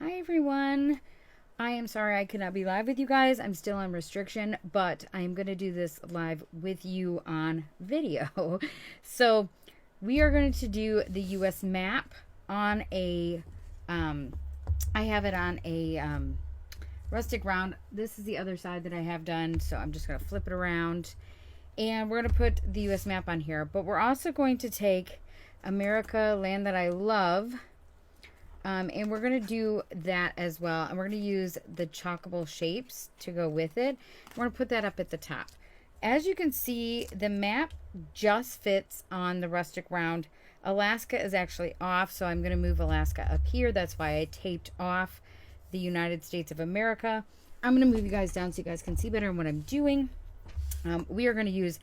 Hi everyone. I am sorry I could not be live with you guys. I'm still on restriction, but I'm going to do this live with you on video. So we are going to do the US map on a, I have it on a rustic round. This is the other side that I have done, so I'm just going to flip it around. And we're going to put the US map on here, but we're also going to take America, Land That I Love, and we're going to do that as well. And we're going to use the chalkable shapes to go with it. We're going to put that up at the top. As you can see, the map just fits on the rustic round. Alaska is actually off, so I'm going to move Alaska up here. That's why I taped off the United States of America. I'm going to move you guys down so you guys can see better what I'm doing. We are going to use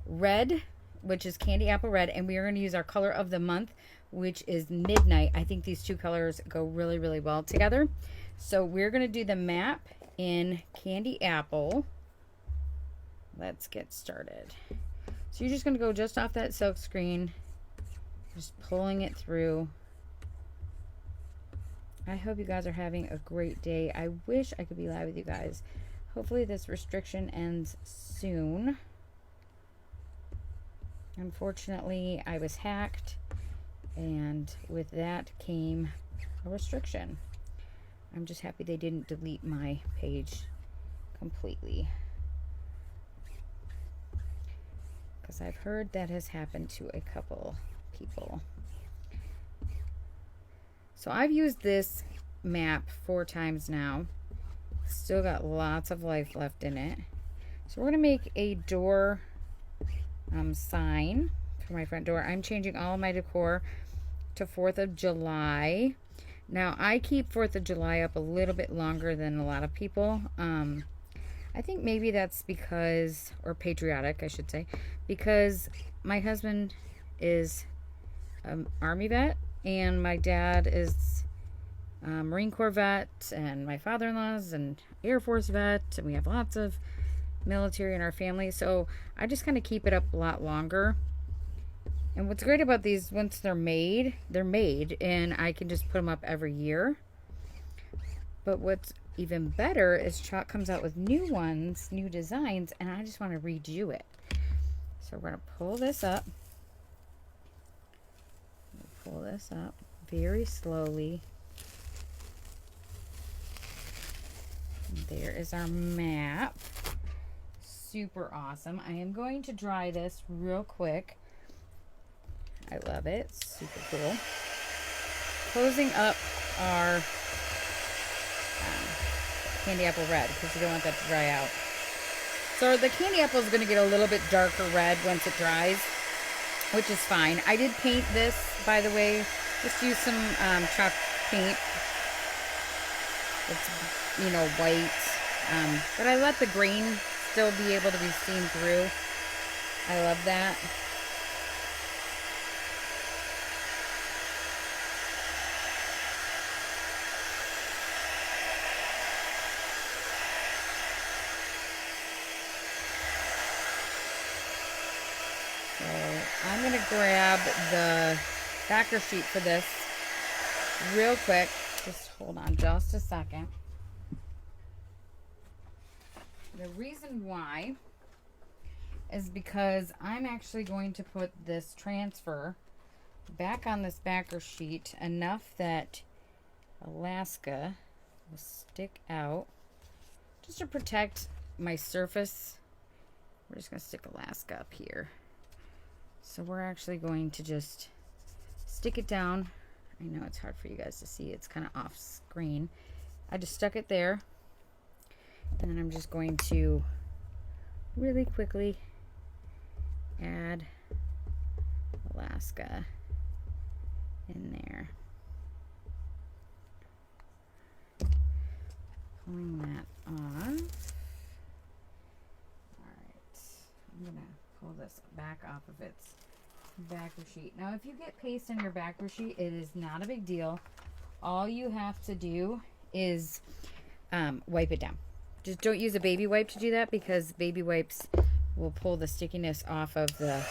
red, which is candy apple red, and we are going to use our color of the month, which is midnight. I think these two colors go really, really well together. So we're going to do the map in candy apple. Let's get started. So you're just going to go just off that silk screen, just pulling it through. I hope you guys are having a great day. I wish I could be live with you guys. Hopefully this restriction ends soon. Unfortunately, I was hacked, and with that came a restriction. I'm just happy they didn't delete my page completely, because I've heard that has happened to a couple people. So I've used this map 4 times now. Still got lots of life left in it. So we're going to make a door sign for my front door. I'm changing all of my decor to 4th of July. Now I keep 4th of July up a little bit longer than a lot of people. I think maybe that's because, or patriotic I should say, because my husband is an Army vet and my dad is Marine Corps vet, and my father-in-law is an Air Force vet, and we have lots of military in our family, so I just kind of keep it up a lot longer. And what's great about these, once they're made, and I can just put them up every year. But what's even better is Chalk comes out with new ones, new designs, and I just want to redo it. So we're going to pull this up. Pull this up very slowly. There is our map. Super awesome. I am going to dry this real quick. I love it. Super cool. Closing up our candy apple red, because you don't want that to dry out. So the candy apple is going to get a little bit darker red once it dries, which is fine. I did paint this, by the way. Just use some chalk paint. It's, you know, white. But I let the green still be able to be seen through. I love that. So I'm going to grab the backer sheet for this real quick. Just hold on just a second. The reason why is because I'm actually going to put this transfer back on this backer sheet enough that Alaska will stick out, just to protect my surface. We're just going to stick Alaska up here. So we're actually going to just stick it down. I know it's hard for you guys to see. It's kind of off screen. I just stuck it there. And then I'm just going to really quickly add Alaska in there. Pulling that off. Alright. I'm going to pull this back off of its backer sheet. Now if you get paste in your backer sheet, it is not a big deal. All you have to do is wipe it down. Just don't use a baby wipe to do that, because baby wipes will pull the stickiness off of the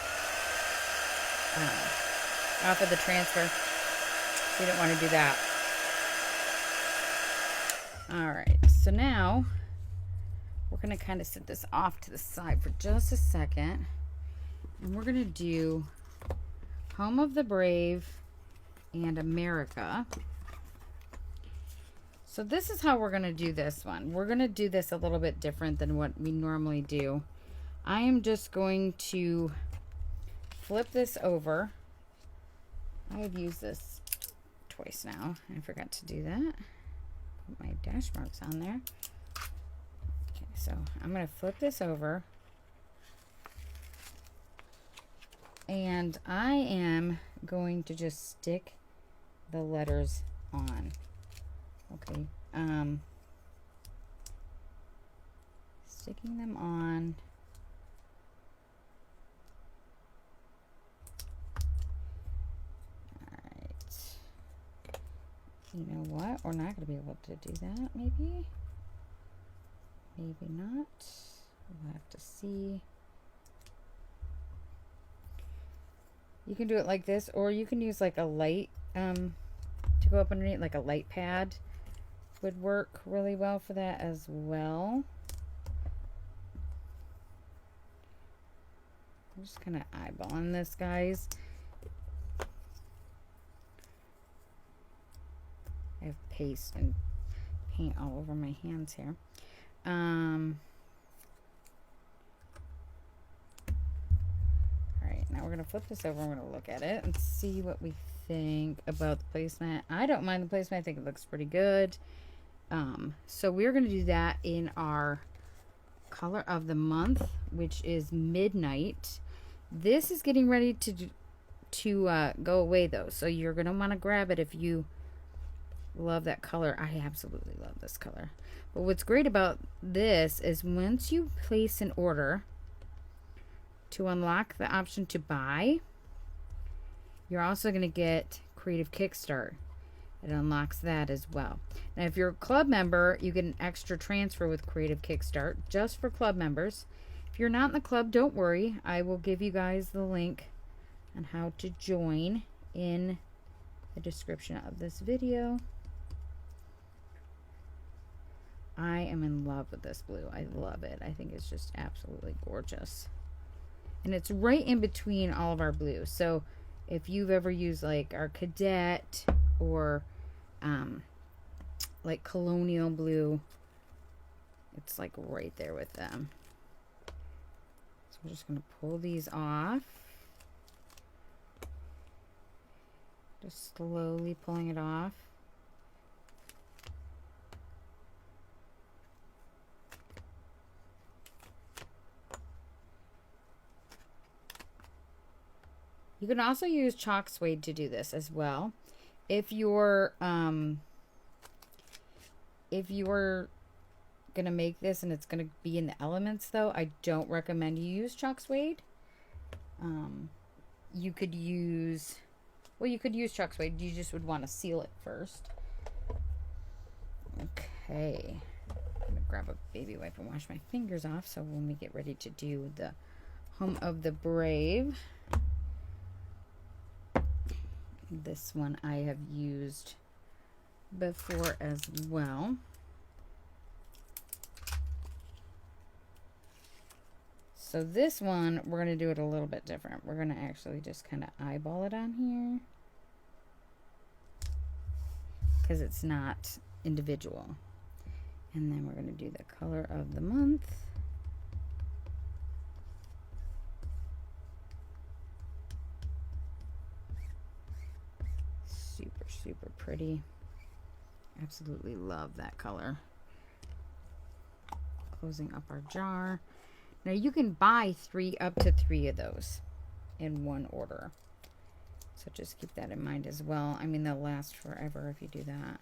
transfer. So you don't want to do that. All right, so now we're going to kind of set this off to the side for just a second. And we're going to do Home of the Brave and America. So this is how we're going to do this one. We're going to do this a little bit different than what we normally do. I am just going to flip this over. I have used this twice now. I forgot to do that. Put my dash marks on there. Okay, so I'm going to flip this over. And I am going to just stick the letters on. Okay. Sticking them on. You know what? We're not going to be able to do that, maybe. Maybe not. We'll have to see. You can do it like this, or you can use like a light to go up underneath, like a light pad would work really well for that as well. I'm just kind of eyeballing this, guys. I have paste and paint all over my hands here. Alright, now we're going to flip this over. We're going to look at it and see what we think about the placement. I don't mind the placement. I think it looks pretty good. So we're going to do that in our color of the month, which is Midnight. This is getting ready to go away, though. So you're going to want to grab it if you love that color. I absolutely love this color. But what's great about this is once you place an order, to unlock the option to buy, you're also going to get Creative Kickstart. It unlocks that as well. Now, if you're a club member, you get an extra transfer with Creative Kickstart just for club members. If you're not in the club, don't worry. I will give you guys the link on how to join in the description of this video. I am in love with this blue. I love it. I think it's just absolutely gorgeous. And it's right in between all of our blues. So if you've ever used like our Cadet or like Colonial blue, it's like right there with them. So we're just going to pull these off. Just slowly pulling it off. You can also use chalk suede to do this as well. If you're gonna make this and it's gonna be in the elements, though, I don't recommend you use chalk suede. You could use chalk suede. You just would want to seal it first. Okay, I'm gonna grab a baby wipe and wash my fingers off, so when we get ready to do the Home of the Brave. This one I have used before as well. So this one, we're going to do it a little bit different. We're going to actually just kind of eyeball it on here because it's not individual. And then we're going to do the color of the month. Super pretty. Absolutely love that color. Closing up our jar. Now you can buy up to three of those in one order. So just keep that in mind as well. I mean, they'll last forever if you do that.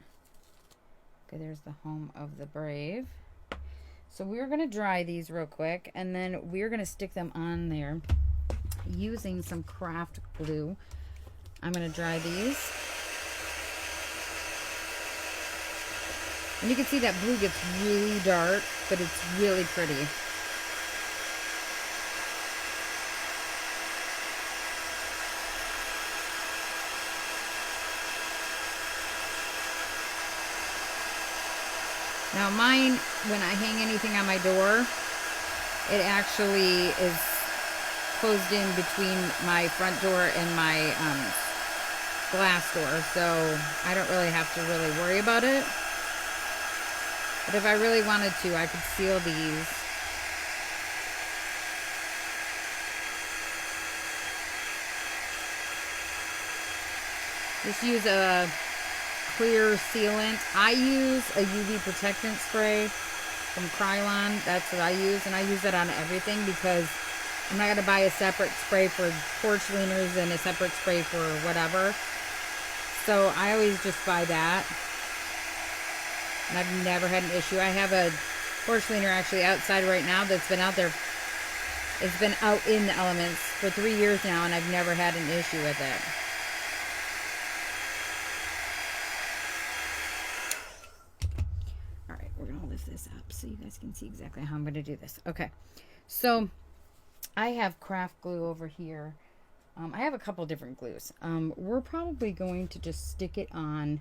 Okay, there's the Home of the Brave. So we're going to dry these real quick, and then we're going to stick them on there using some craft glue. I'm going to dry these. And you can see that blue gets really dark, but it's really pretty. Now mine, when I hang anything on my door, it actually is closed in between my front door and my glass door, so I don't really have to really worry about it. But if I really wanted to, I could seal these. Just use a clear sealant. I use a UV protectant spray from Krylon. That's what I use, and I use it on everything because I'm not going to buy a separate spray for porch cleaners and a separate spray for whatever. So I always just buy that. And I've never had an issue. I have a porch cleaner actually outside right now that's been out there. It's been out in the elements for 3 years now, and I've never had an issue with it. Alright, we're going to lift this up so you guys can see exactly how I'm going to do this. Okay, so I have craft glue over here. I have a couple different glues. We're probably going to just stick it on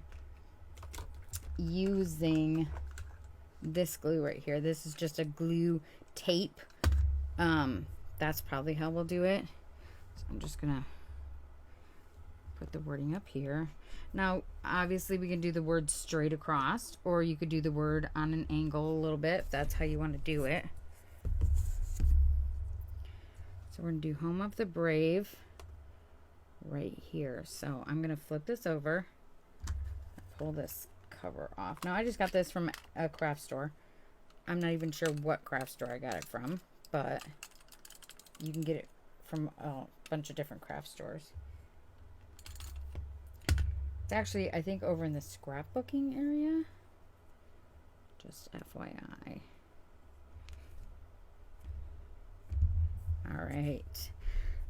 using this glue right here. This is just a glue tape. That's probably how we'll do it. So I'm just gonna put the wording up here. Now obviously we can do the word straight across, or you could do the word on an angle a little bit if that's how you want to do it. So we're gonna do Home of the Brave right here. So I'm gonna flip this over, pull this cover off. Now I just got this from a craft store. I'm not even sure what craft store I got it from, but you can get it from a bunch of different craft stores. It's actually, I think, over in the scrapbooking area. Just FYI. Alright.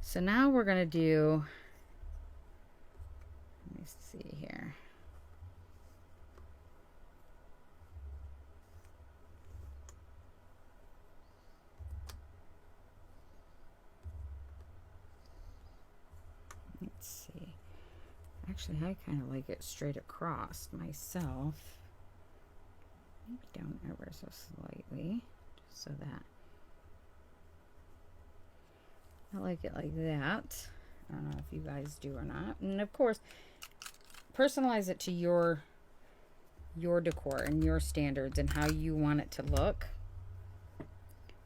So now we're going to do, let me see here. Let's see. Actually, I kind of like it straight across myself. Maybe down ever so slightly, just so that I like it like that. I don't know if you guys do or not. And of course, personalize it to your decor and your standards and how you want it to look.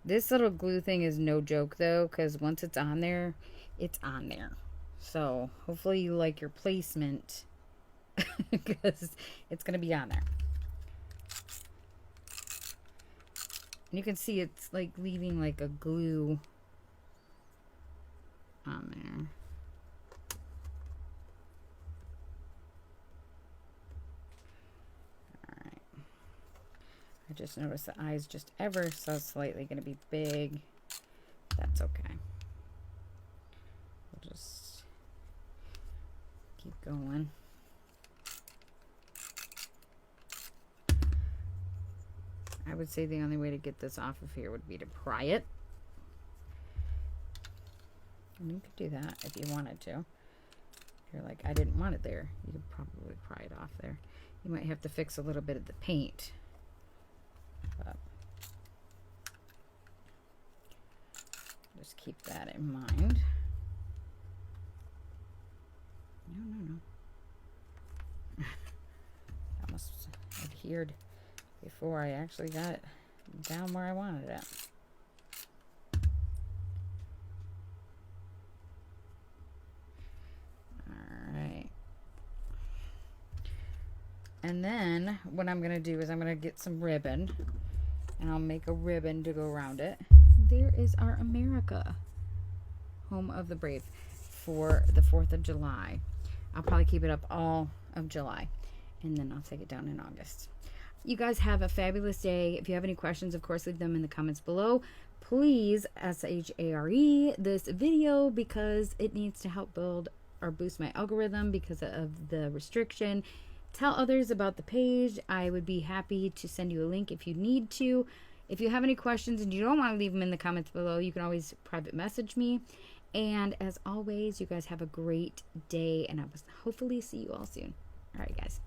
This little glue thing is no joke though, because once it's on there, it's on there. So hopefully you like your placement because it's going to be on there. And you can see it's like leaving like a glue on there. Alright. I just noticed the eye's just ever so slightly going to be big. That's okay. We'll just keep going. I would say the only way to get this off of here would be to pry it. And you could do that if you wanted to. If you're like, I didn't want it there, you could probably pry it off there. You might have to fix a little bit of the paint. But just keep that in mind. No. Almost adhered before I actually got it down where I wanted it. Alright. And then what I'm going to do is I'm going to get some ribbon. And I'll make a ribbon to go around it. There is our America. Home of the Brave for the 4th of July. I'll probably keep it up all of July. And then I'll take it down in August. You guys have a fabulous day. If you have any questions, of course, leave them in the comments below. Please share this video because it needs to help build or boost my algorithm because of the restriction. Tell others about the page. I would be happy to send you a link if you need to. If you have any questions and you don't want to leave them in the comments below, you can always private message me. And as always, you guys have a great day, and I will hopefully see you all soon. All right, guys.